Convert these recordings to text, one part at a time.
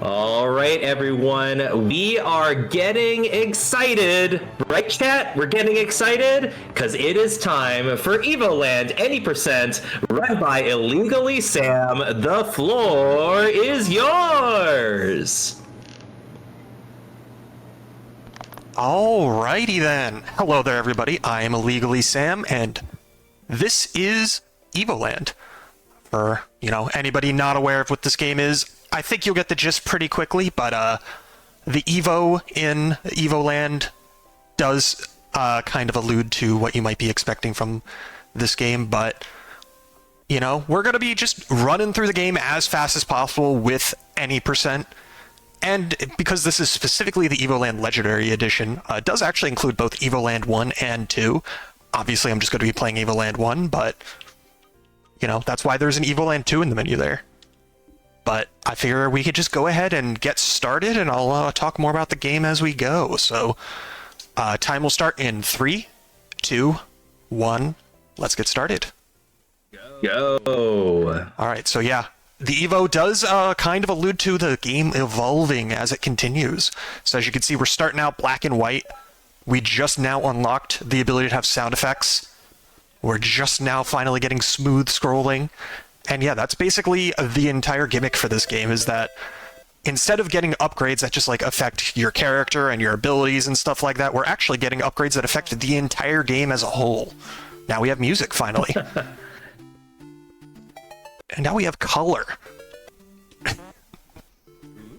All right, everyone, we are getting excited, right, chat? We're getting excited because it is time for Evoland Any Percent, run by IllegallySam. The floor is yours. Alrighty then. Hello there, everybody. I am IllegallySam, and this is Evoland. For, anybody not aware of what this game is, I think you'll get the gist pretty quickly, but the Evo in Evoland does kind of allude to what you might be expecting from this game, but, we're going to be just running through the game as fast as possible with any percent. And because this is specifically the Evoland Legendary Edition, it does actually include both Evoland 1 and 2. Obviously, I'm just going to be playing Evoland 1, but, that's why there's an Evoland 2 in the menu there. But I figure we could just go ahead and get started, and I'll talk more about the game as we go. So, time will start in 3, 2, 1. Let's get started. Go. All right, so yeah. The Evo does kind of allude to the game evolving as it continues. So as you can see, we're starting out black and white. We just now unlocked the ability to have sound effects. We're just now finally getting smooth scrolling. And yeah, that's basically the entire gimmick for this game, is that instead of getting upgrades that just affect your character and your abilities and stuff like that, we're actually getting upgrades that affect the entire game as a whole. Now we have music, finally. And now we have color.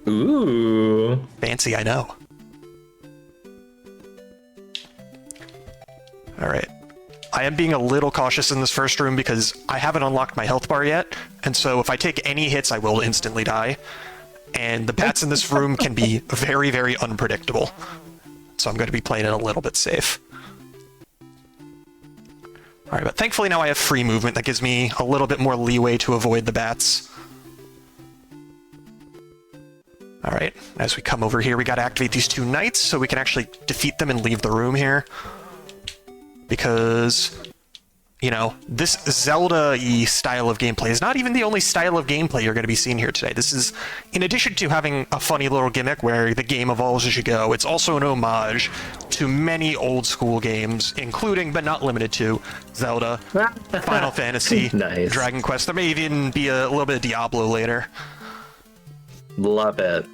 Ooh. Fancy, I know. Alright. I am being a little cautious in this first room because I haven't unlocked my health bar yet, and so if I take any hits, I will instantly die. And the bats in this room can be very, very unpredictable. So I'm going to be playing it a little bit safe. Alright, but thankfully now I have free movement that gives me a little bit more leeway to avoid the bats. Alright, as we come over here, we gotta activate these two knights so we can actually defeat them and leave the room here. Because, this Zelda-y style of gameplay is not even the only style of gameplay you're going to be seeing here today. This is, in addition to having a funny little gimmick where the game evolves as you go, it's also an homage to many old-school games, including, but not limited to, Zelda, Final Fantasy, Nice. Dragon Quest. There may even be a little bit of Diablo later. Love it.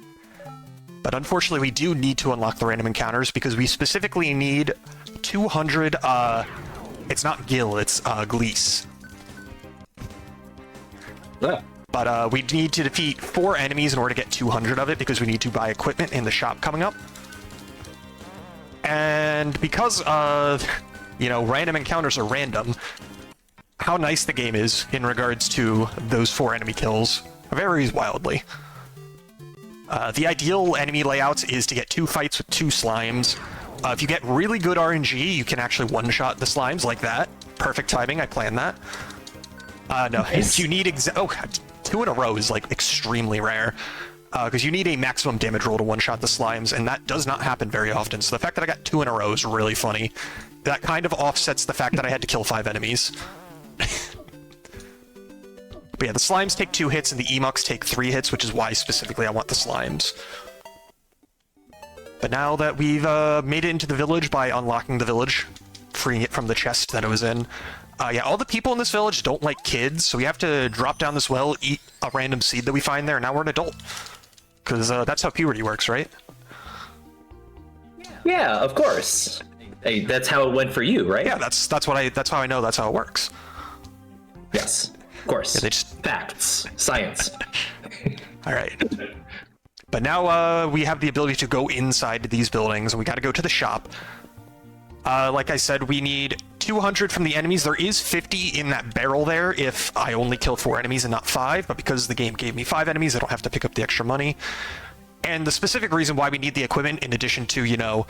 But unfortunately, we do need to unlock the random encounters because we specifically need 200, it's not Gil, it's Glees. Ah. But we need to defeat 4 enemies in order to get 200 of it because we need to buy equipment in the shop coming up. And because, random encounters are random, how nice the game is in regards to those 4 enemy kills varies wildly. The ideal enemy layouts is to get 2 fights with 2 slimes. If you get really good RNG, you can actually one-shot the slimes like that. Perfect timing, I planned that. No, Nice. you need 2 in a row is extremely rare. Because you need a maximum damage roll to one-shot the slimes, and that does not happen very often. So the fact that I got 2 in a row is really funny. That kind of offsets the fact that I had to kill 5 enemies. But yeah, the slimes take 2 hits and the emucks take 3 hits, which is why specifically I want the slimes. But now that we've made it into the village by unlocking the village, freeing it from the chest that it was in, yeah, all the people in this village don't like kids, so we have to drop down this well, eat a random seed that we find there, and now we're an adult. Because that's how puberty works, right? Yeah, of course. Hey, that's how it went for you, right? Yeah, that's how I know that's how it works. Yes, of course. Yeah, they just... Facts. Science. Alright. But now we have the ability to go inside these buildings, and we gotta go to the shop. Like I said, we need 200 from the enemies. There is 50 in that barrel there if I only kill 4 enemies and not 5, but because the game gave me 5 enemies, I don't have to pick up the extra money. And the specific reason why we need the equipment, in addition to,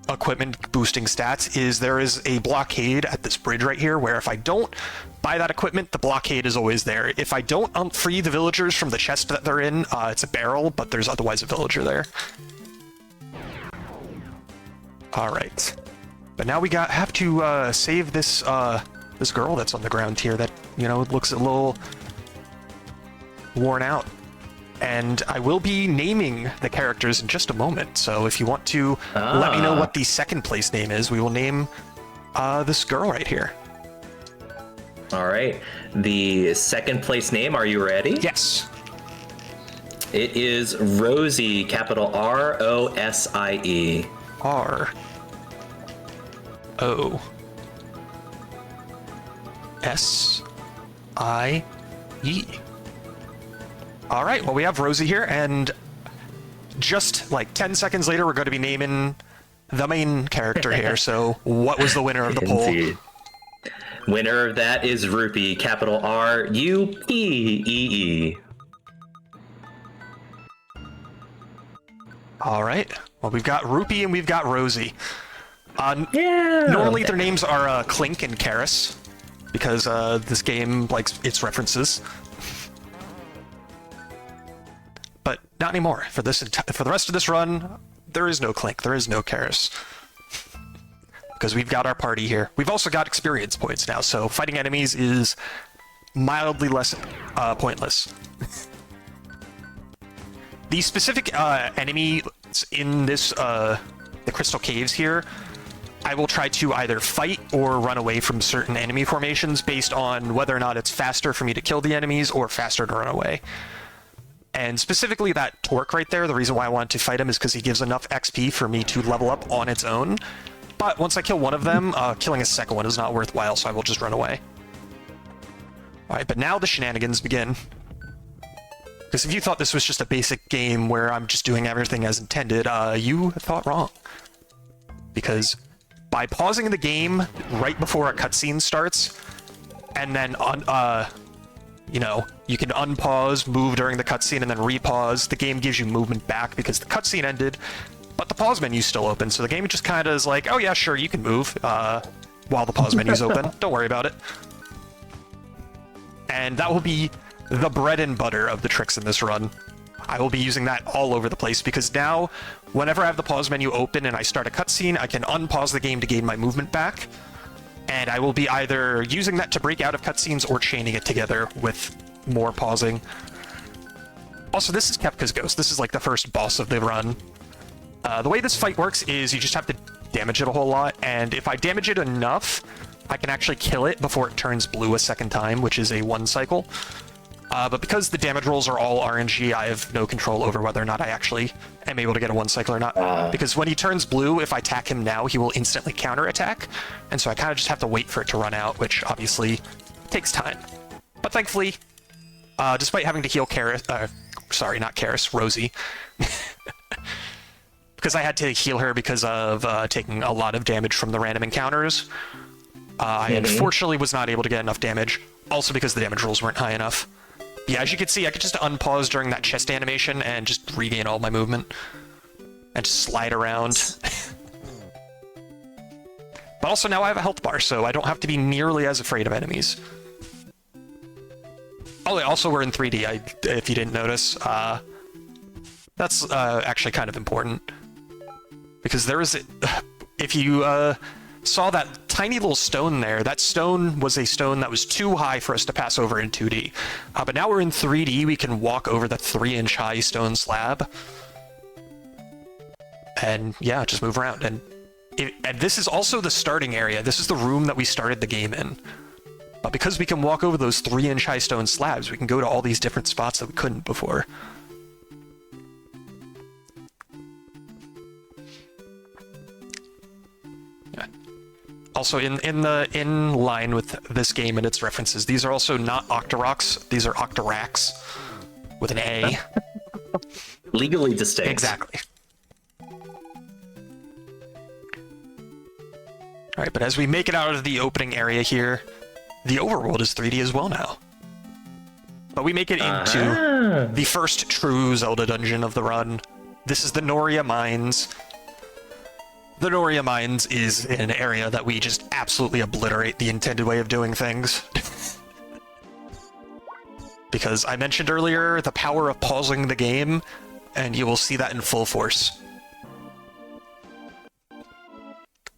equipment boosting stats, is there is a blockade at this bridge right here, where if I don't buy that equipment, the blockade is always there. If I don't free the villagers from the chest that they're in, it's a barrel, but there's otherwise a villager there. Alright. But now we have to save this this girl that's on the ground here that, looks a little worn out. And I will be naming the characters in just a moment, so if you want to let me know what the second place name is, we will name this girl right here. All right. The second place name, are you ready? Yes. It is Rosie, capital R-O-S-I-E. R-O-S-I-E. All right, well, we have Rosie here, and just like 10 seconds later, we're going to be naming the main character here. So what was the winner of the poll? Indeed. Winner of that is Rupee, capital R-U-P-E-E. All right, well, we've got Rupee and we've got Rosie. Yeah. Normally their names are Clink and Karis, because this game likes its references. But not anymore. For the rest of this run, there is no Clink, there is no Karis. Because we've got our party here. We've also got experience points now, so fighting enemies is mildly less pointless. The specific enemies in this the Crystal Caves here, I will try to either fight or run away from certain enemy formations based on whether or not it's faster for me to kill the enemies or faster to run away. And specifically that Torque right there, the reason why I want to fight him is because he gives enough XP for me to level up on its own. But once I kill one of them, killing a second one is not worthwhile, so I will just run away. Alright, but now the shenanigans begin. Because if you thought this was just a basic game where I'm just doing everything as intended, you thought wrong. Because by pausing the game right before a cutscene starts, and then you know, you can unpause, move during the cutscene, and then repause. The game gives you movement back because the cutscene ended, but the pause menu's still open, so the game just kind of is like, oh yeah, sure, you can move while the pause menu's open. Don't worry about it. And that will be the bread and butter of the tricks in this run. I will be using that all over the place, because now, whenever I have the pause menu open and I start a cutscene, I can unpause the game to gain my movement back. And I will be either using that to break out of cutscenes or chaining it together with more pausing. Also, this is Kefka's Ghost. This is like the first boss of the run. The way this fight works is you just have to damage it a whole lot, and if I damage it enough, I can actually kill it before it turns blue a second time, which is a 1 cycle. But because the damage rolls are all RNG, I have no control over whether or not I actually am able to get a 1 cycle or not. Because when he turns blue, if I attack him now, he will instantly counterattack, and so I kind of just have to wait for it to run out, which obviously takes time. But thankfully, despite having to heal Karis, sorry, not Karis, Rosie, because I had to heal her because of taking a lot of damage from the random encounters, I unfortunately was not able to get enough damage, also because the damage rolls weren't high enough. Yeah, as you can see, I could just unpause during that chest animation and just regain all my movement. And just slide around. But also now I have a health bar, so I don't have to be nearly as afraid of enemies. Oh, also we're in 3D, if you didn't notice. That's actually kind of important. Because there is... if you saw that tiny little stone there, that stone was a stone that was too high for us to pass over in 2D. But now we're in 3D, we can walk over the 3-inch high stone slab. And yeah, just move around. And this is also the starting area. This is the room that we started the game in. But because we can walk over those 3-inch high stone slabs, we can go to all these different spots that we couldn't before. Also, in line with this game and its references, these are also not Octoroks, these are Octoraks, with an A. Legally distinct. Exactly. Alright, but as we make it out of the opening area here, the overworld is 3D as well now. But we make it into the first true Zelda dungeon of the run. This is the Noria Mines. The Noria Mines is an area that we just absolutely obliterate the intended way of doing things. Because I mentioned earlier the power of pausing the game, and you will see that in full force.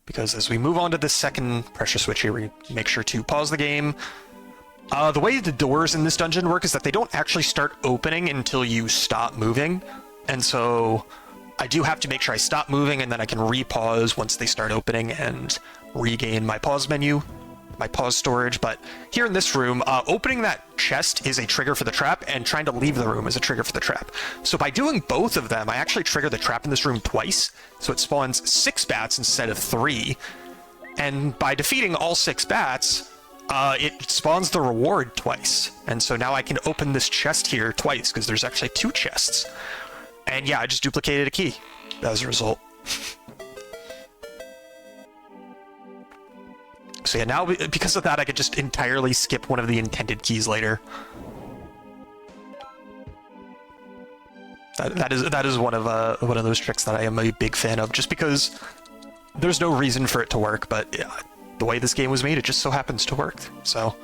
Because as we move on to the second pressure switch here, we make sure to pause the game, The way the doors in this dungeon work is that they don't actually start opening until you stop moving. And so I do have to make sure I stop moving, and then I can re-pause once they start opening and regain my pause menu, my pause storage. But here in this room, opening that chest is a trigger for the trap, and trying to leave the room is a trigger for the trap. So by doing both of them, I actually trigger the trap in this room twice. So it spawns 6 bats instead of 3. And by defeating all 6 bats, it spawns the reward twice. And so now I can open this chest here twice, because there's actually 2 chests. And yeah, I just duplicated a key as a result. So yeah, now because of that, I could just entirely skip one of the intended keys later. That is one of those tricks that I am a big fan of, just because there's no reason for it to work, but yeah, the way this game was made, it just so happens to work. So.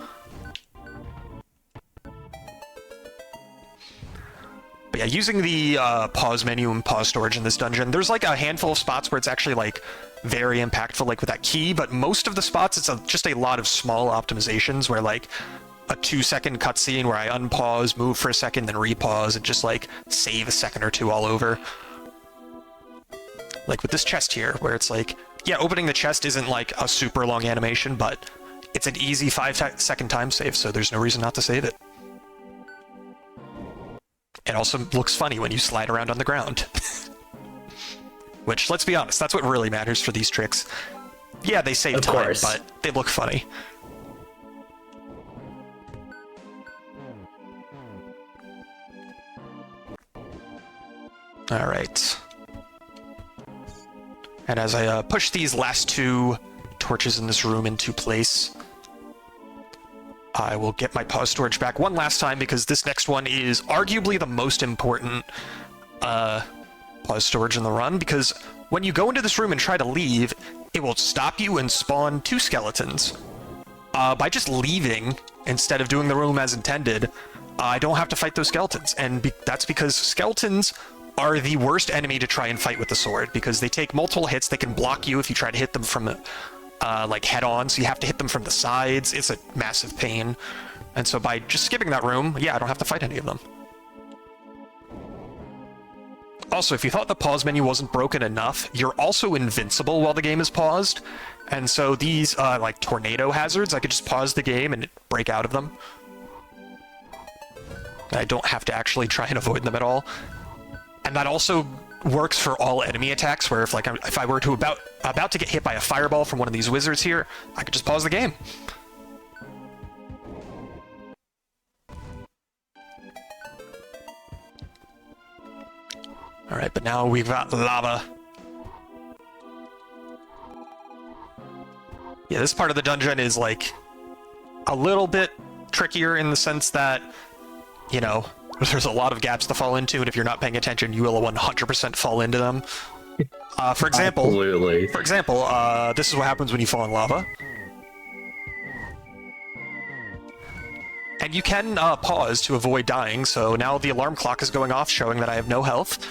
But yeah, using the pause menu and pause storage in this dungeon, there's like a handful of spots where it's actually like very impactful, like with that key, but most of the spots it's just a lot of small optimizations where like a 2-second cutscene where I unpause, move for a second, then repause, and just like save a second or two all over. Like with this chest here, where it's like, yeah, opening the chest isn't like a super long animation, but it's an easy 5-second time save, so there's no reason not to save it. It also looks funny when you slide around on the ground. Which, let's be honest, that's what really matters for these tricks. Yeah, they save time, but they look funny. Alright. And as I push these last 2 torches in this room into place, I will get my pause storage back one last time, because this next one is arguably the most important pause storage in the run, because when you go into this room and try to leave, it will stop you and spawn 2 skeletons. By just leaving, instead of doing the room as intended, I don't have to fight those skeletons, and that's because skeletons are the worst enemy to try and fight with the sword, because they take multiple hits. They can block you if you try to hit them from like head on, so you have to hit them from the sides. It's a massive pain. And so by just skipping that room, yeah, I don't have to fight any of them. Also, if you thought the pause menu wasn't broken enough, you're also invincible while the game is paused. And so these like tornado hazards, I could just pause the game and break out of them. I don't have to actually try and avoid them at all. And that also works for all enemy attacks, where if I were to about to get hit by a fireball from one of these wizards here, I could just pause the game. Alright, but now we've got lava. Yeah, this part of the dungeon is like a little bit trickier in the sense that, you know, there's a lot of gaps to fall into, and if you're not paying attention, you will 100% fall into them. For example, this is what happens when you fall in lava. And you can pause to avoid dying, so now the alarm clock is going off, showing that I have no health.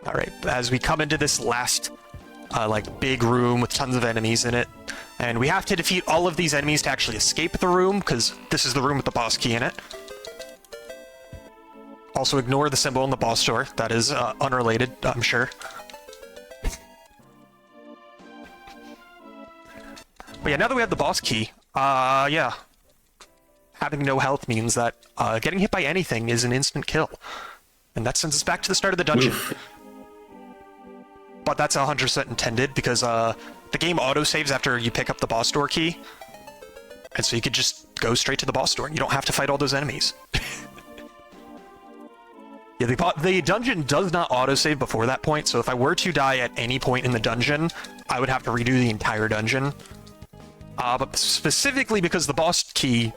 Alright, as we come into this last like big room with tons of enemies in it, and we have to defeat all of these enemies to actually escape the room, because this is the room with the boss key in it. Also ignore the symbol in the boss door. That is unrelated, I'm sure. But yeah, now that we have the boss key, yeah, having no health means that getting hit by anything is an instant kill. And that sends us back to the start of the dungeon. But that's 100% intended, because the game autosaves after you pick up the boss door key. And so you could just go straight to the boss door, and you don't have to fight all those enemies. Yeah, the dungeon does not autosave before that point, so if I were to die at any point in the dungeon, I would have to redo the entire dungeon. But specifically because the boss key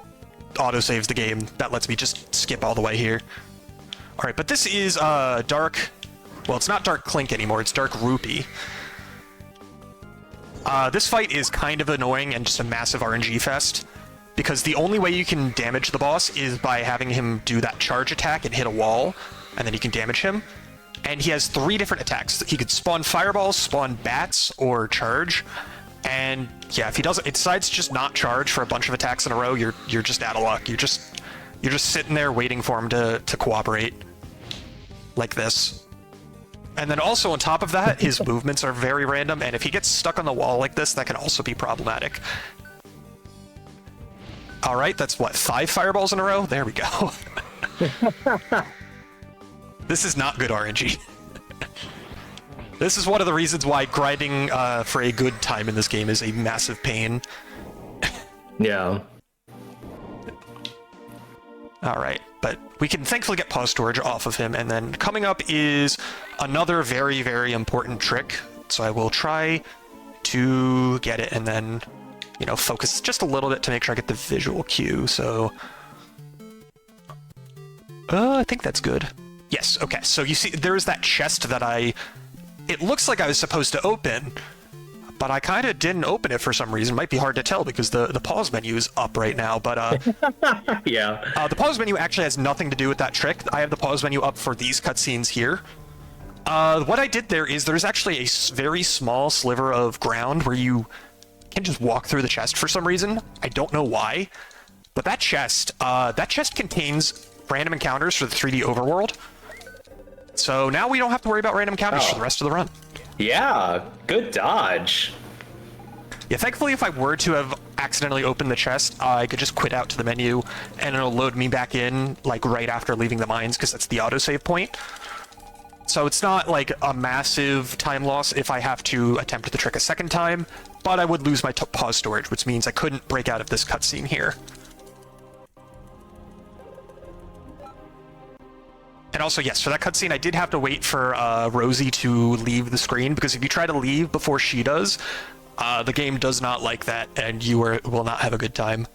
autosaves the game, that lets me just skip all the way here. Alright, but this is Dark... Well, it's not Dark Clink anymore, it's Dark Rupee. This fight is kind of annoying and just a massive RNG fest, because the only way you can damage the boss is by having him do that charge attack and hit a wall, and then you can damage him. and he has 3 different attacks. He could spawn fireballs, spawn bats, or charge. And yeah, if he doesn't, it decides to just not charge for a bunch of attacks in a row, you're just out of luck. You're just sitting there waiting for him to cooperate, like this. And then also on top of that, his movements are very random, and if he gets stuck on the wall like this, that can also be problematic. All right, that's what, 5 fireballs in a row? There we go. This is not good RNG. This is one of the reasons why grinding for a good time in this game is a massive pain. Yeah. Alright, but we can thankfully get pause storage off of him, and then coming up is another very, very important trick. So I will try to get it and then, you know, focus just a little bit to make sure I get the visual cue, so... I think that's good. Yes, okay, so you see, there's that chest that it looks like I was supposed to open, but I kind of didn't open it for some reason. Might be hard to tell because the pause menu is up right now, but yeah. The pause menu actually has nothing to do with that trick. I have the pause menu up for these cutscenes here. What I did there is there's actually a very small sliver of ground where you can just walk through the chest for some reason. I don't know why, but that chest contains random encounters for the 3D overworld. So now we don't have to worry about random encounters for the rest of the run. Yeah, good dodge. Yeah, thankfully if I were to have accidentally opened the chest, I could just quit out to the menu and it'll load me back in like right after leaving the mines because that's the autosave point. So it's not like a massive time loss if I have to attempt the trick a second time, but I would lose my pause storage, which means I couldn't break out of this cutscene here. And also, yes, for that cutscene, I did have to wait for Rosie to leave the screen, because if you try to leave before she does, the game does not like that, and you will not have a good time.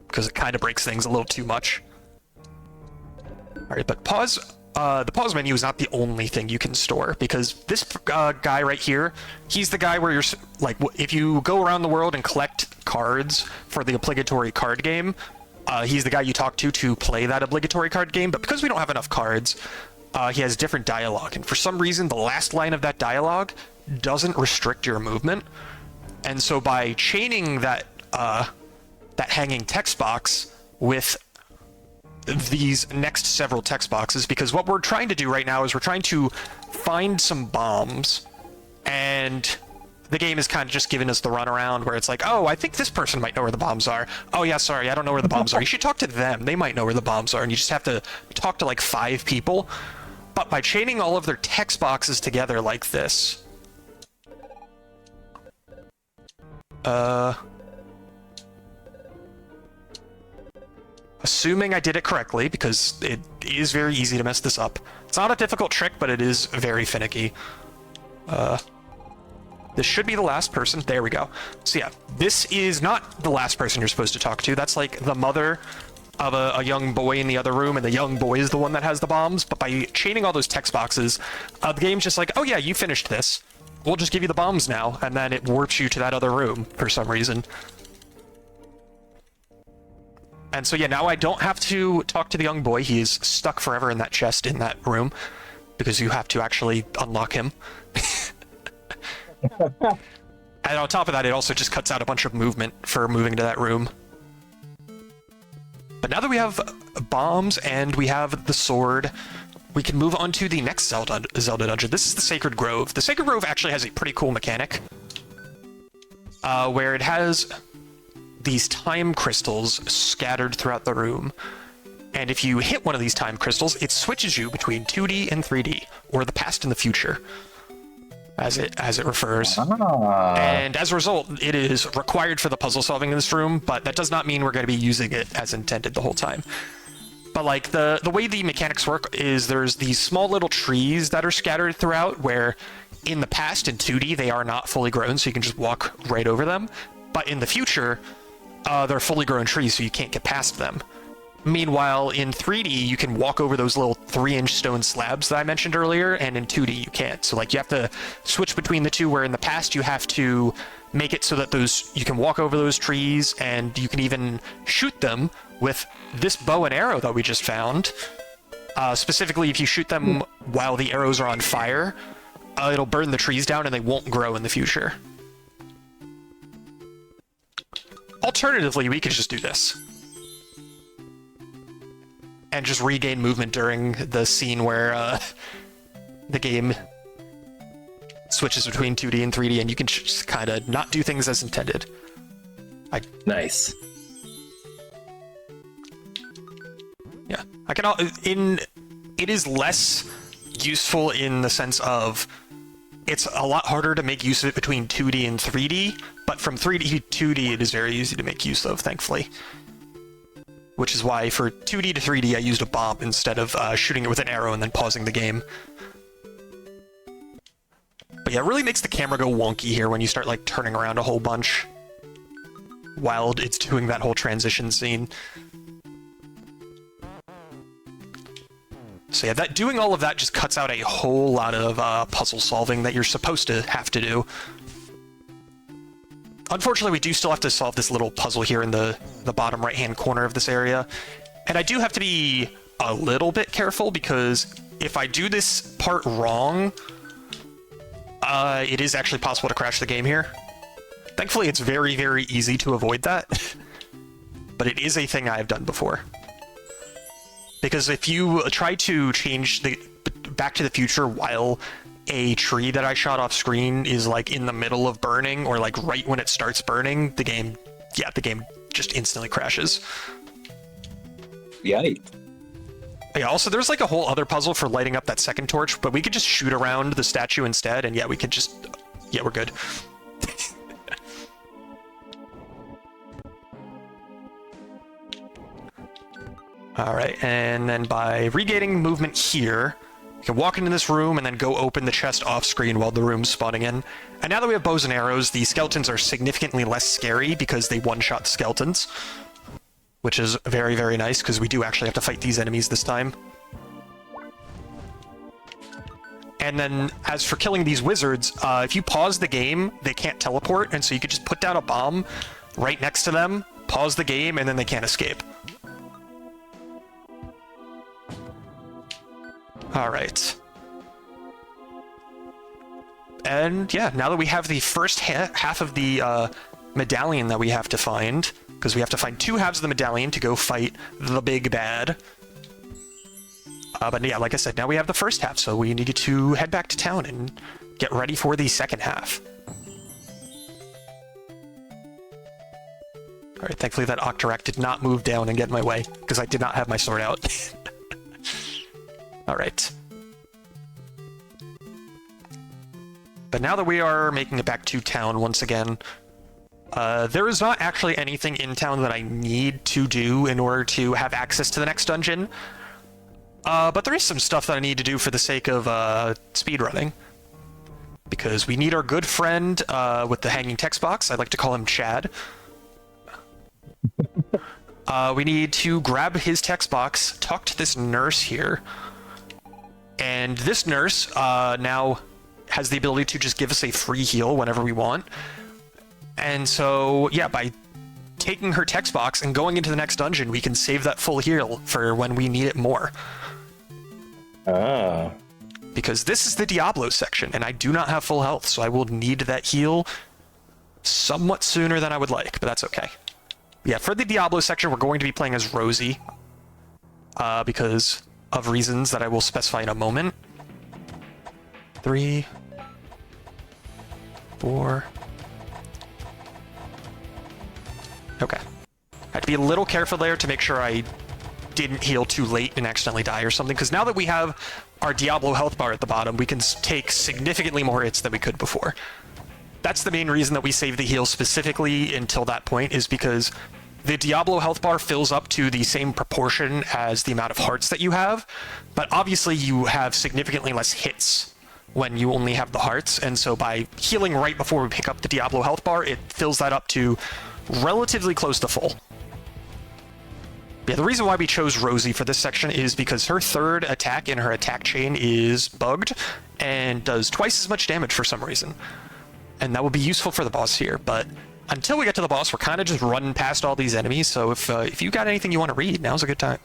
Because it kind of breaks things a little too much. Alright, but the pause menu is not the only thing you can store, because this guy right here, he's the guy where you're, like, if you go around the world and collect cards for the obligatory card game, he's the guy you talk to play that obligatory card game, but because we don't have enough cards, he has different dialogue, and for some reason the last line of that dialogue doesn't restrict your movement, and so by chaining that hanging text box with these next several text boxes, because what we're trying to do right now is we're trying to find some bombs, and the game is kind of just giving us the runaround where it's like, oh, I think this person might know where the bombs are. Oh yeah, sorry, I don't know where the bombs are. You should talk to them. They might know where the bombs are. And you just have to talk to like 5 people. But by chaining all of their text boxes together like this... Assuming I did it correctly, because it is very easy to mess this up. It's not a difficult trick, but it is very finicky. This should be the last person. There we go. So yeah, this is not the last person you're supposed to talk to. That's like the mother of a young boy in the other room, and the young boy is the one that has the bombs. But by chaining all those text boxes, the game's just like, oh yeah, you finished this. We'll just give you the bombs now, and then it warps you to that other room for some reason. And so yeah, now I don't have to talk to the young boy. He is stuck forever in that chest in that room, because you have to actually unlock him. And on top of that, it also just cuts out a bunch of movement for moving to that room. But now that we have bombs and we have the sword, we can move on to the next Zelda dungeon. This is the Sacred Grove. The Sacred Grove actually has a pretty cool mechanic, where it has these time crystals scattered throughout the room. And if you hit one of these time crystals, it switches you between 2D and 3D, or the past and the future, as it refers. And as a result, it is required for the puzzle solving in this room, but that does not mean we're going to be using it as intended the whole time. But like the way the mechanics work is there's these small little trees that are scattered throughout, where in the past in 2D they are not fully grown, so you can just walk right over them. But in the future, they're fully grown trees, so you can't get past them. Meanwhile, in 3D, you can walk over those little 3-inch stone slabs that I mentioned earlier, and in 2D, you can't. So, like, you have to switch between the two, where in the past, you have to make it so that you can walk over those trees, and you can even shoot them with this bow and arrow that we just found. Specifically, if you shoot them while the arrows are on fire, it'll burn the trees down and they won't grow in the future. Alternatively, we could just do this. And just regain movement during the scene where the game switches between 2D and 3D, and you can just kind of not do things as intended. Nice. Yeah, it is less useful in the sense of it's a lot harder to make use of it between 2D and 3D, but from 3D to 2D it is very easy to make use of, thankfully. Which is why for 2D to 3D I used a bomb instead of shooting it with an arrow and then pausing the game. But yeah, it really makes the camera go wonky here when you start like turning around a whole bunch while it's doing that whole transition scene. So yeah, doing all of that just cuts out a whole lot of puzzle solving that you're supposed to have to do. Unfortunately, we do still have to solve this little puzzle here in the bottom right-hand corner of this area. And I do have to be a little bit careful, because if I do this part wrong, it is actually possible to crash the game here. Thankfully, it's very, very easy to avoid that. But it is a thing I've done before. Because if you try to change the Back to the Future while a tree that I shot off screen is like in the middle of burning, or like right when it starts burning, the game just instantly crashes. Yikes. Yeah, also there's like a whole other puzzle for lighting up that second torch, but we could just shoot around the statue instead, and yeah, we could just... yeah, we're good. Alright, and then by regaining movement here, you can walk into this room and then go open the chest off screen while the room's spawning in. And now that we have bows and arrows, the skeletons are significantly less scary because they one-shot the skeletons. Which is very, very nice, because we do actually have to fight these enemies this time. And then, as for killing these wizards, if you pause the game, they can't teleport, and so you could just put down a bomb right next to them, pause the game, and then they can't escape. Alright. And yeah, now that we have the first half of the medallion that we have to find, because we have to find 2 halves of the medallion to go fight the big bad. But yeah, like I said, now we have the first half, so we need to head back to town and get ready for the second half. Alright, thankfully that Octorok did not move down and get in my way, because I did not have my sword out. Alright. But now that we are making it back to town once again, there is not actually anything in town that I need to do in order to have access to the next dungeon. But there is some stuff that I need to do for the sake of speedrunning. Because we need our good friend with the hanging text box. I like to call him Chad. We need to grab his text box, talk to this nurse here. And this nurse now has the ability to just give us a free heal whenever we want. And so, yeah, by taking her text box and going into the next dungeon, we can save that full heal for when we need it more. Ah. Because this is the Diablo section, and I do not have full health, so I will need that heal somewhat sooner than I would like, but that's okay. Yeah, for the Diablo section, we're going to be playing as Rosie, because of reasons that I will specify in a moment. 3, 4... Okay. I had to be a little careful there to make sure I didn't heal too late and accidentally die or something, because now that we have our Diablo health bar at the bottom, we can take significantly more hits than we could before. That's the main reason that we save the heal specifically until that point, is because the Diablo health bar fills up to the same proportion as the amount of hearts that you have, but obviously you have significantly less hits when you only have the hearts, and so by healing right before we pick up the Diablo health bar, it fills that up to relatively close to full. Yeah, the reason why we chose Rosie for this section is because her third attack in her attack chain is bugged and does twice as much damage for some reason. And that will be useful for the boss here, but until we get to the boss, we're kind of just running past all these enemies, so if you got anything you want to read, now's a good time.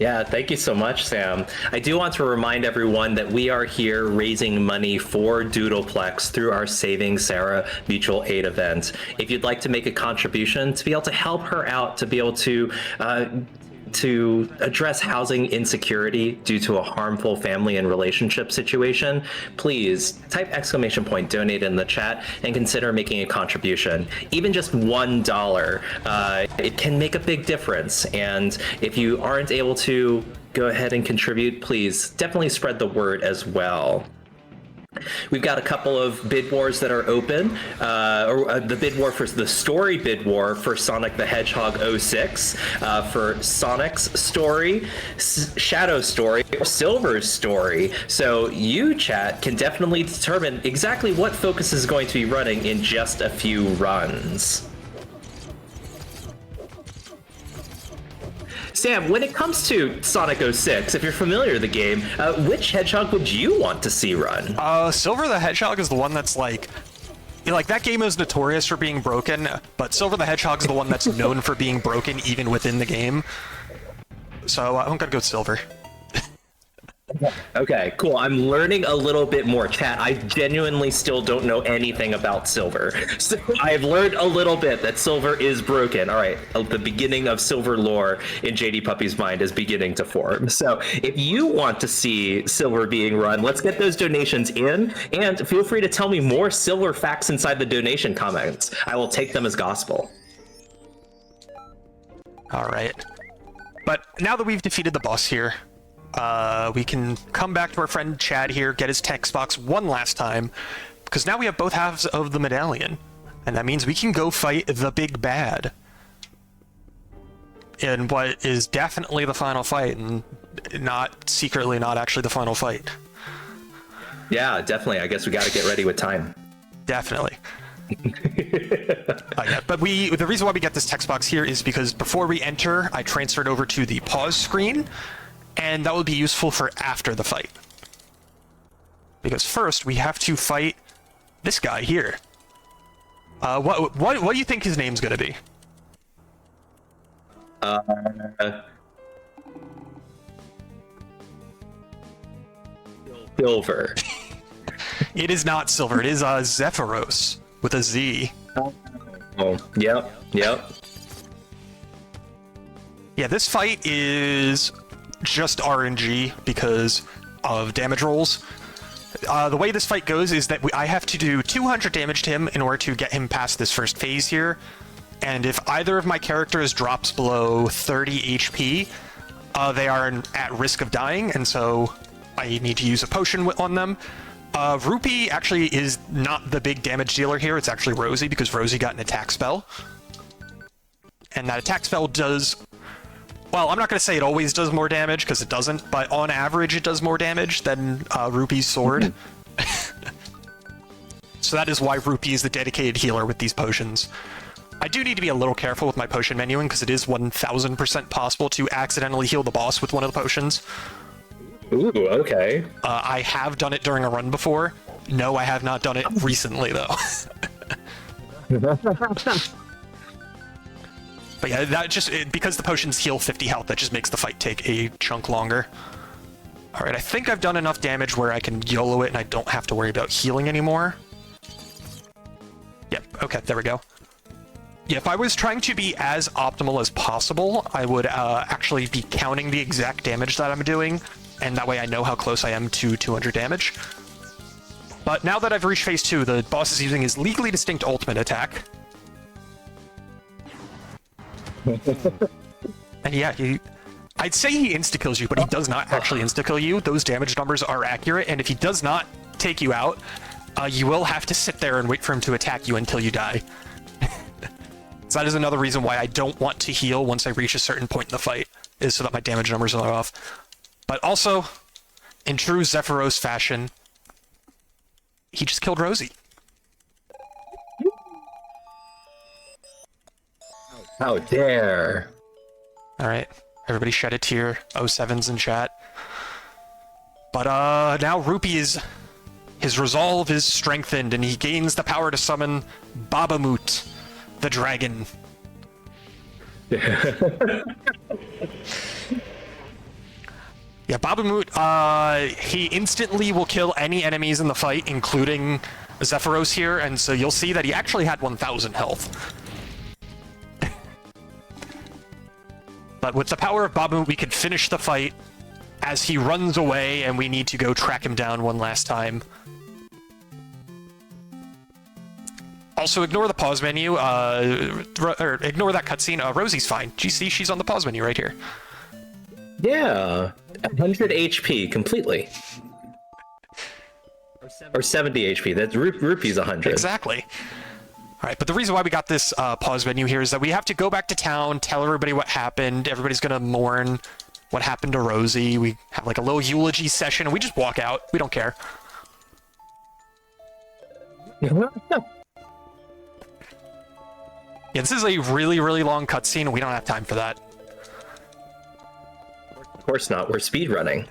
Yeah, thank you so much, Sam. I do want to remind everyone that we are here raising money for Doodleplex through our Saving Sarah mutual aid event. If you'd like to make a contribution to be able to help her out, to be able to address housing insecurity due to a harmful family and relationship situation, please type !donate in the chat and consider making a contribution. Even just $1, it can make a big difference. And if you aren't able to go ahead and contribute, please definitely spread the word as well. We've got a couple of bid wars that are open. The bid war for the story bid war for Sonic the Hedgehog 06, for Sonic's story, Shadow story, or Silver's story. So you, chat, can definitely determine exactly what focus is going to be running in just a few runs. Sam, when it comes to Sonic 06, if you're familiar with the game, which hedgehog would you want to see run? Silver the Hedgehog is the one that's like that game is notorious for being broken, but Silver the Hedgehog is the one that's known for being broken even within the game. So I'm gonna go with Silver. Okay, cool. I'm learning a little bit more. Chat, I genuinely still don't know anything about Silver. So I've learned a little bit that Silver is broken. All right, the beginning of Silver lore in JD Puppy's mind is beginning to form. So if you want to see Silver being run, let's get those donations in, and feel free to tell me more Silver facts inside the donation comments. I will take them as gospel. All right. But now that we've defeated the boss here, we can come back to our friend Chad here, get his text box one last time, because now we have both halves of the medallion, and that means we can go fight the big bad in what is definitely the final fight, and not secretly not actually the final fight. Yeah, definitely. I guess we got to get ready with time. Definitely. Yeah, but the reason why we get this text box here is because before we enter, I transferred over to the pause screen, and that will be useful for after the fight. Because first, we have to fight this guy here. What do you think his name's gonna be? Silver. It is not Silver, it is Zephyros, with a Z. Oh, yep. Yeah, this fight is just RNG because of damage rolls. The way this fight goes is that I have to do 200 damage to him in order to get him past this first phase here, and if either of my characters drops below 30 HP, they are at risk of dying, and so I need to use a potion on them. Rupee actually is not the big damage dealer here, it's actually Rosie, because Rosie got an attack spell. And that attack spell does... Well, I'm not going to say it always does more damage, because it doesn't, but on average it does more damage than Rupee's sword. So that is why Rupee is the dedicated healer with these potions. I do need to be a little careful with my potion menuing, because it is 1000% possible to accidentally heal the boss with one of the potions. Ooh, okay. I have done it during a run before. No, I have not done it recently, though. But yeah, that just because the potions heal 50 health, that just makes the fight take a chunk longer. Alright, I think I've done enough damage where I can YOLO it and I don't have to worry about healing anymore. Yep, okay, there we go. Yeah, if I was trying to be as optimal as possible, I would actually be counting the exact damage that I'm doing, and that way I know how close I am to 200 damage. But now that I've reached phase 2, the boss is using his legally distinct ultimate attack. And yeah, I'd say he insta-kills you, but he does not actually insta-kill you. Those damage numbers are accurate, and if he does not take you out, you will have to sit there and wait for him to attack you until you die. So that is another reason why I don't want to heal once I reach a certain point in the fight, is so that my damage numbers are off. But also, in true Zephyros fashion, he just killed Rosie. How dare. Alright, everybody shed a tear. 07's in chat. But now Rupee his resolve is strengthened, and he gains the power to summon Babamoot, the dragon. Yeah, Babamoot, he instantly will kill any enemies in the fight, including Zephyros here, and so you'll see that he actually had 1,000 health. But with the power of Babamoot, we can finish the fight as he runs away, and we need to go track him down one last time. Also, ignore the pause menu, or ignore that cutscene. Rosie's fine. Do you see she's on the pause menu right here? Yeah, 100 HP completely. Or 70 HP. That's Rupee's 100. Exactly. All right, but the reason why we got this pause menu here is that we have to go back to town, tell everybody what happened. Everybody's gonna mourn what happened to Rosie. We have like a little eulogy session, and we just walk out. We don't care. Yeah, this is a really, really long cutscene, and we don't have time for that. Of course not. We're speedrunning.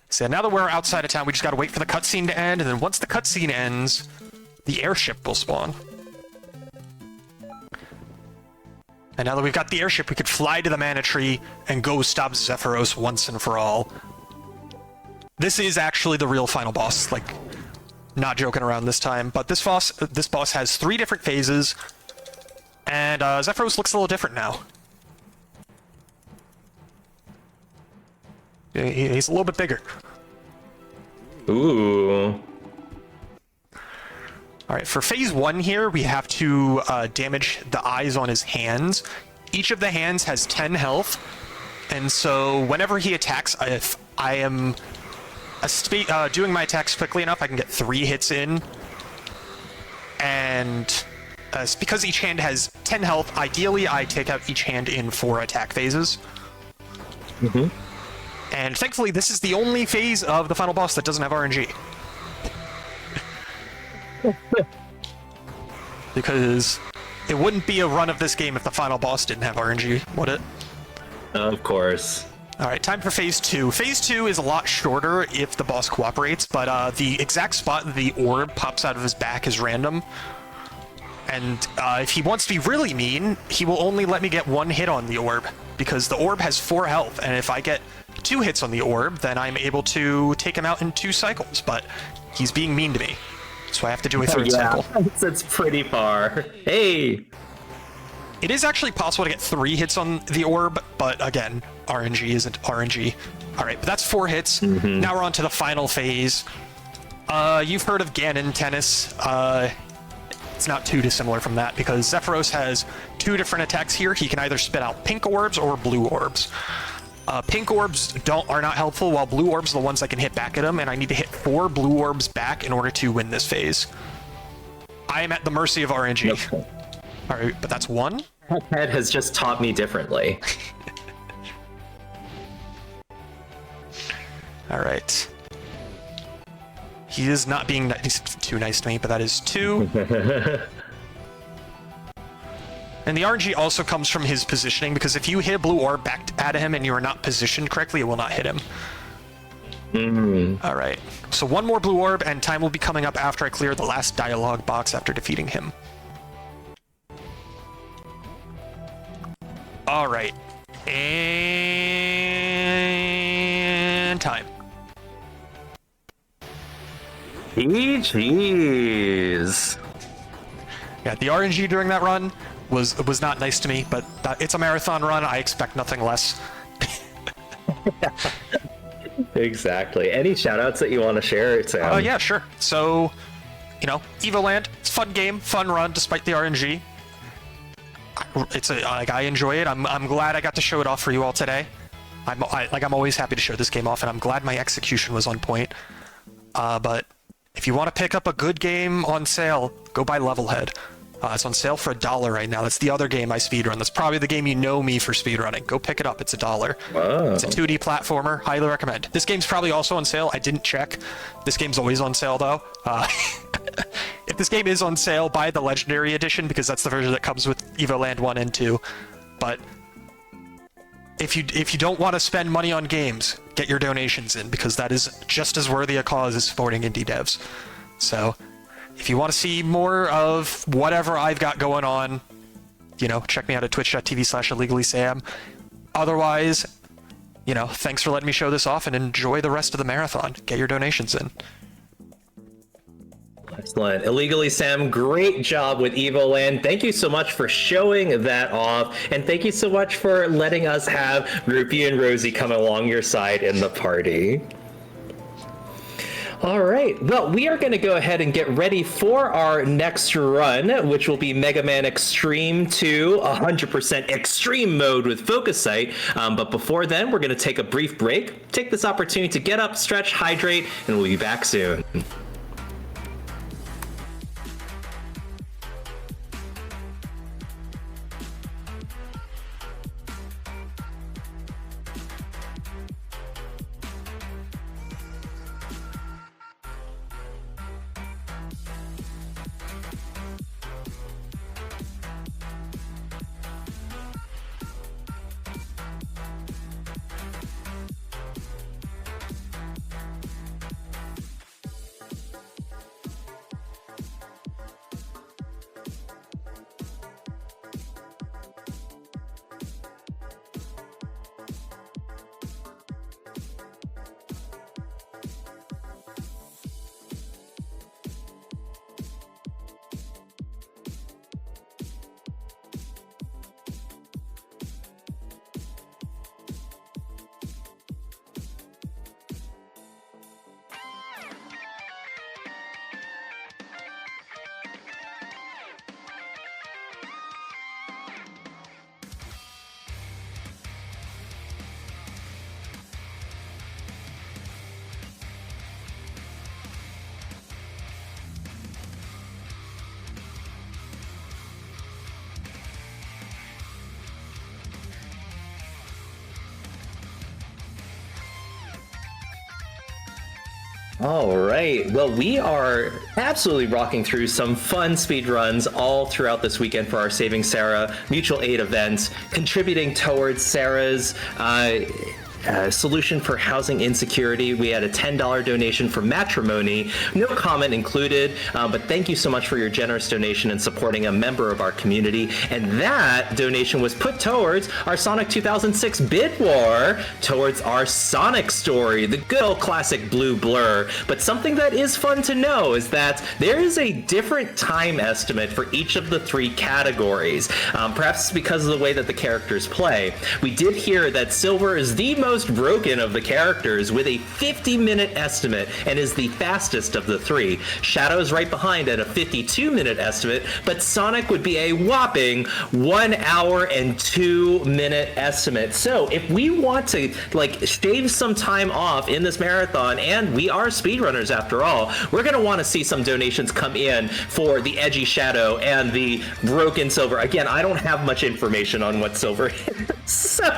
So now that we're outside of town, we just gotta wait for the cutscene to end, and then once the cutscene ends, the airship will spawn. And now that we've got the airship, we could fly to the Mana Tree and go stop Zephyros once and for all. This is actually the real final boss, like, not joking around this time. But this boss has 3 different phases, and Zephyros looks a little different now. He's a little bit bigger. Ooh. Alright, for phase 1 here, we have to damage the eyes on his hands. Each of the hands has 10 health, and so whenever he attacks, if I am doing my attacks quickly enough, I can get 3 hits in. And because each hand has 10 health, ideally I take out each hand in 4 attack phases. Mm-hmm. And thankfully, this is the only phase of the final boss that doesn't have RNG. Because it wouldn't be a run of this game if the final boss didn't have RNG, would it? Of course. Alright, time for phase 2. Phase 2 is a lot shorter if the boss cooperates, but the exact spot that the orb pops out of his back is random. And if he wants to be really mean, he will only let me get 1 hit on the orb, because the orb has 4 health, and if I get 2 hits on the orb, then I'm able to take him out in 2 cycles, but he's being mean to me. So I have to do a 3rd cycle. That's pretty far. Hey! It is actually possible to get 3 hits on the orb, but again, RNG isn't RNG. Alright, but that's 4 hits. Mm-hmm. Now we're on to the final phase. You've heard of Ganon tennis. It's not too dissimilar from that, because Zephyros has 2 different attacks here. He can either spit out pink orbs or blue orbs. Pink orbs are not helpful, while blue orbs are the ones I can hit back at him, and I need to hit 4 blue orbs back in order to win this phase. I am at the mercy of RNG. Nope. Alright, but that's 1. Head has just taught me differently. Alright. He is not being too nice to me, but that is 2. And the RNG also comes from his positioning, because if you hit a blue orb back at him and you are not positioned correctly, it will not hit him. Mm. Alright, so 1 more blue orb, and time will be coming up after I clear the last dialogue box after defeating him. Alright. And time. Jeez. Yeah, the RNG during that run was not nice to me, but it's a marathon run. I expect nothing less. Exactly. Any shoutouts that you want to share, Sam? Yeah, sure. So, you know, Evoland, it's a fun game, fun run, despite the RNG. I enjoy it. I'm glad I got to show it off for you all today. I'm always happy to show this game off, and I'm glad my execution was on point. But if you want to pick up a good game on sale, go buy Levelhead. It's on sale for $1 right now. That's the other game I speedrun. That's probably the game you know me for speedrunning. Go pick it up. It's $1. Wow. It's a 2D platformer. Highly recommend. This game's probably also on sale. I didn't check. This game's always on sale, though. If this game is on sale, buy the Legendary Edition, because that's the version that comes with Evoland 1 and 2. But if you don't want to spend money on games, get your donations in, because that is just as worthy a cause as supporting indie devs. So if you want to see more of whatever I've got going on, you know, check me out at twitch.tv/IllegallySam. Otherwise, thanks for letting me show this off and enjoy the rest of the marathon. Get your donations in. Excellent. IllegallySam, great job with Evoland. Thank you so much for showing that off. And thank you so much for letting us have Rupee and Rosie come along your side in the party. All right, well, we are going to go ahead and get ready for our next run, which will be Mega Man Extreme 2, 100% extreme mode with Focus Sight. But before then, we're going to take a brief break, take this opportunity to get up, stretch, hydrate, and we'll be back soon. All right. Well, we are absolutely rocking through some fun speed runs all throughout this weekend for our Saving Sarah mutual aid events, contributing towards Sarah's solution for housing insecurity. We had a $10 donation for matrimony, no comment included, but thank you so much for your generous donation and supporting a member of our community. And that donation was put towards our Sonic 2006 bid war, towards our Sonic story, the good old classic blue blur. But something that is fun to know is that there is a different time estimate for each of the three categories. Perhaps because of the way that the characters play. We did hear that Silver is the most broken of the characters with a 50-minute estimate and is the fastest of the three. Shadow is right behind at a 52-minute estimate, but Sonic would be a whopping 1 hour and 2-minute estimate. So if we want to shave some time off in this marathon, and we are speedrunners after all, we're going to want to see some donations come in for the edgy Shadow and the broken Silver. Again, I don't have much information on what Silver is, so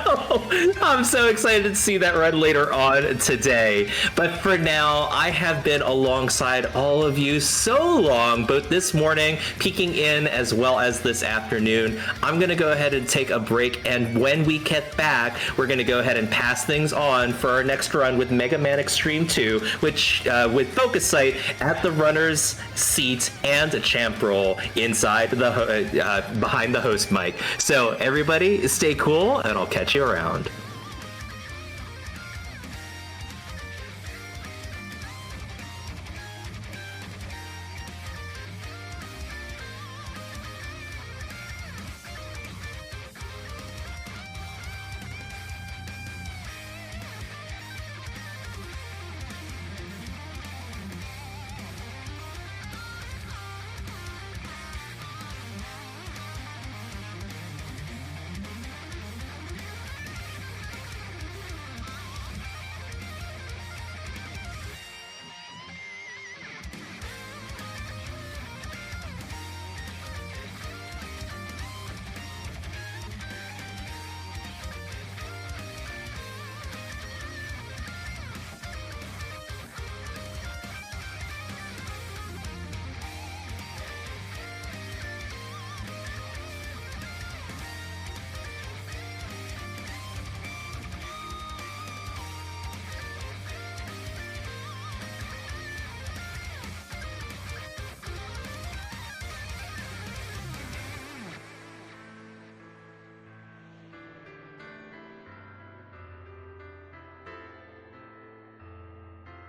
I'm so excited to see that run later on today. But for now, I have been alongside all of you so long, both this morning, peeking in, as well as this afternoon. I'm going to go ahead and take a break, and when we get back, we're going to go ahead and pass things on for our next run with Mega Man Extreme 2, which with Focus Sight at the runner's seat and a champ roll inside the behind the host mic. So everybody, stay cool, and I'll catch you around.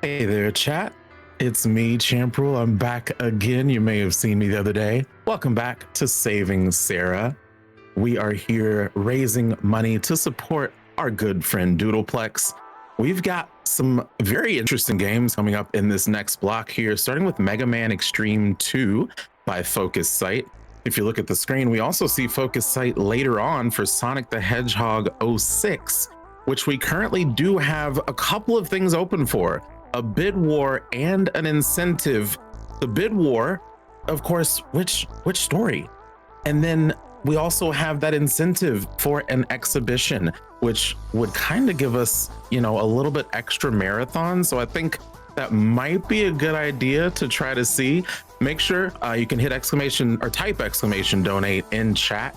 Hey there, chat. It's me, Champrul. I'm back again. You may have seen me the other day. Welcome back to Saving Sarah. We are here raising money to support our good friend Doodleplex. We've got some very interesting games coming up in this next block here, starting with Mega Man Extreme 2 by Focus Sight. If you look at the screen, we also see Focus Sight later on for Sonic the Hedgehog 06, which we currently do have a couple of things open for, a bid war and an incentive. The bid war, of course, which story? And then we also have that incentive for an exhibition, which would kind of give us, a little bit extra marathon. So I think that might be a good idea to try to see. Make sure you can hit exclamation or type exclamation donate in chat.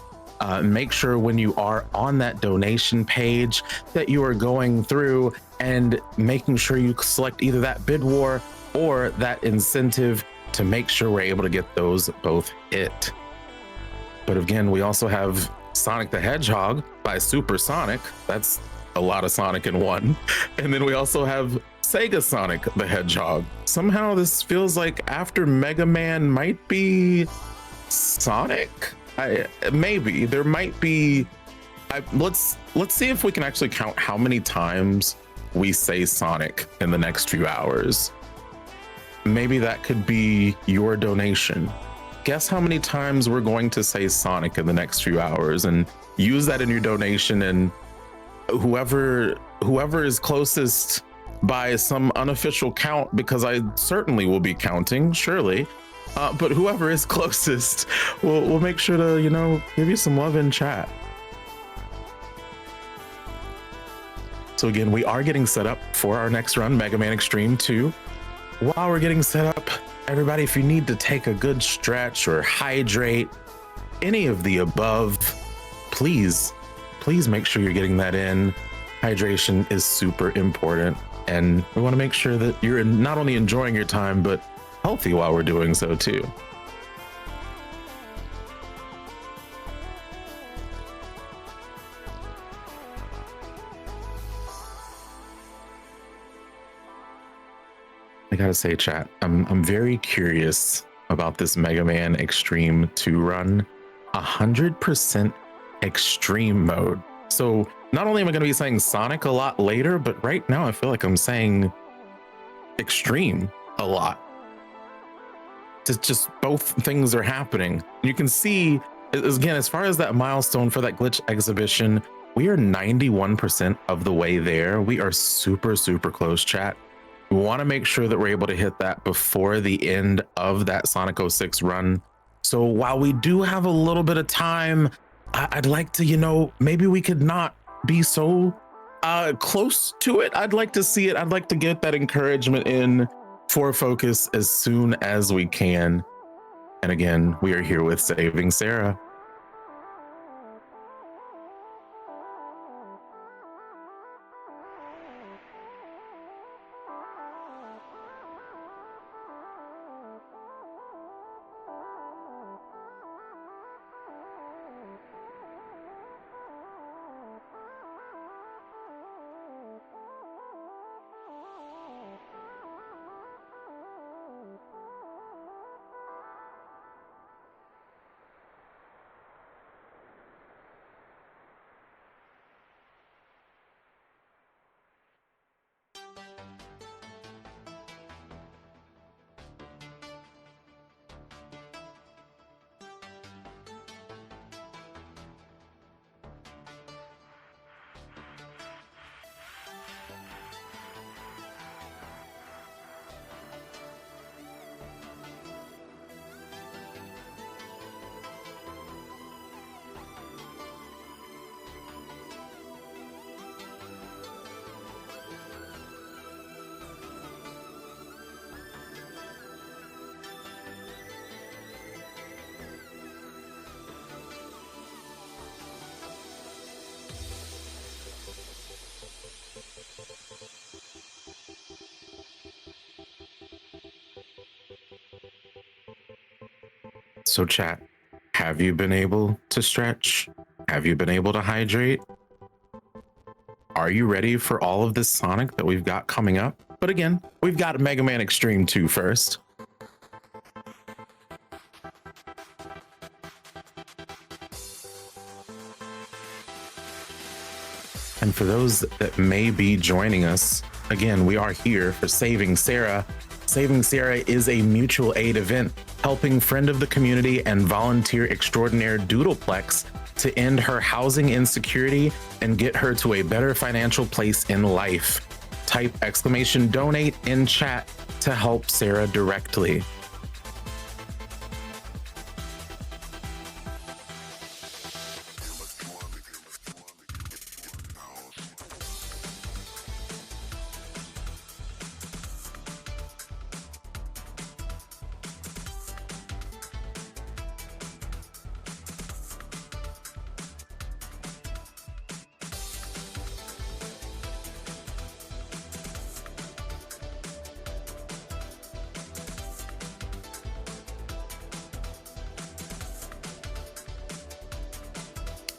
Make sure when you are on that donation page that you are going through and making sure you select either that bid war or that incentive to make sure we're able to get those both hit. But again, we also have Sonic the Hedgehog by Supersonic. That's a lot of Sonic in one. And then we also have Sega Sonic the Hedgehog. Somehow this feels like after Mega Man might be Sonic. Maybe there might be. Let's see if we can actually count how many times we say Sonic in the next few hours. Maybe that could be your donation. Guess how many times we're going to say Sonic in the next few hours, and use that in your donation. And whoever is closest by some unofficial count, because I certainly will be counting, surely. But whoever is closest, we'll make sure to, give you some love in chat. So again, we are getting set up for our next run, Mega Man Extreme 2. While we're getting set up, everybody, if you need to take a good stretch or hydrate, any of the above, please make sure you're getting that in. Hydration is super important, and we want to make sure that you're not only enjoying your time, but healthy while we're doing so too. I gotta say, chat, I'm very curious about this Mega Man Extreme 2 run. 100% extreme mode. So not only am I going to be saying Sonic a lot later, but right now I feel like I'm saying extreme a lot. Just both things are happening. You can see, again, as far as that milestone for that glitch exhibition, we are 91% of the way there. We are super close, chat. We want to make sure that we're able to hit that before the end of that Sonic 06 run. So while we do have a little bit of time, I'd like to, maybe we could not be so close to it. I'd like to see it. I'd like to get that encouragement in for Focus as soon as we can. And again, we are here with Saving Sarah. So chat, have you been able to stretch? Have you been able to hydrate? Are you ready for all of this Sonic that we've got coming up? But again, we've got Mega Man Extreme 2 first. And for those that may be joining us, again, we are here for Saving Sarah. Saving Sarah is a mutual aid event helping friend of the community and volunteer extraordinaire Doodleplex to end her housing insecurity and get her to a better financial place in life. Type !donate in chat to help Sarah directly.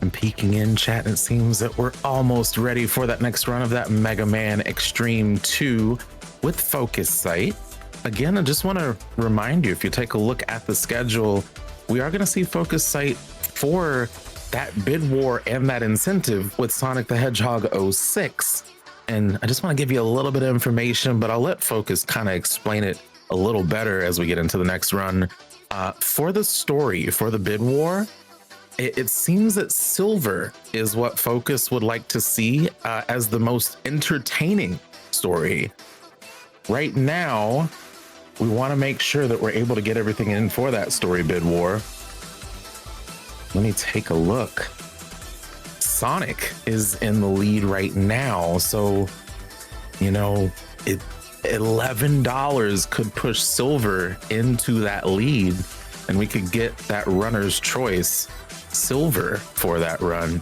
I'm peeking in chat, and it seems that we're almost ready for that next run of that Mega Man Extreme 2 with Focus Sight. Again, I just want to remind you, if you take a look at the schedule, we are going to see Focus Sight for that bid war and that incentive with Sonic the Hedgehog 06. And I just want to give you a little bit of information, but I'll let Focus kind of explain it a little better as we get into the next run. For the story, for the bid war, it seems that Silver is what Focus would like to see as the most entertaining story. Right now, we want to make sure that we're able to get everything in for that story bid war. Let me take a look. Sonic is in the lead right now, so, you know, $11 could push Silver into that lead, and we could get that runner's choice Silver for that run.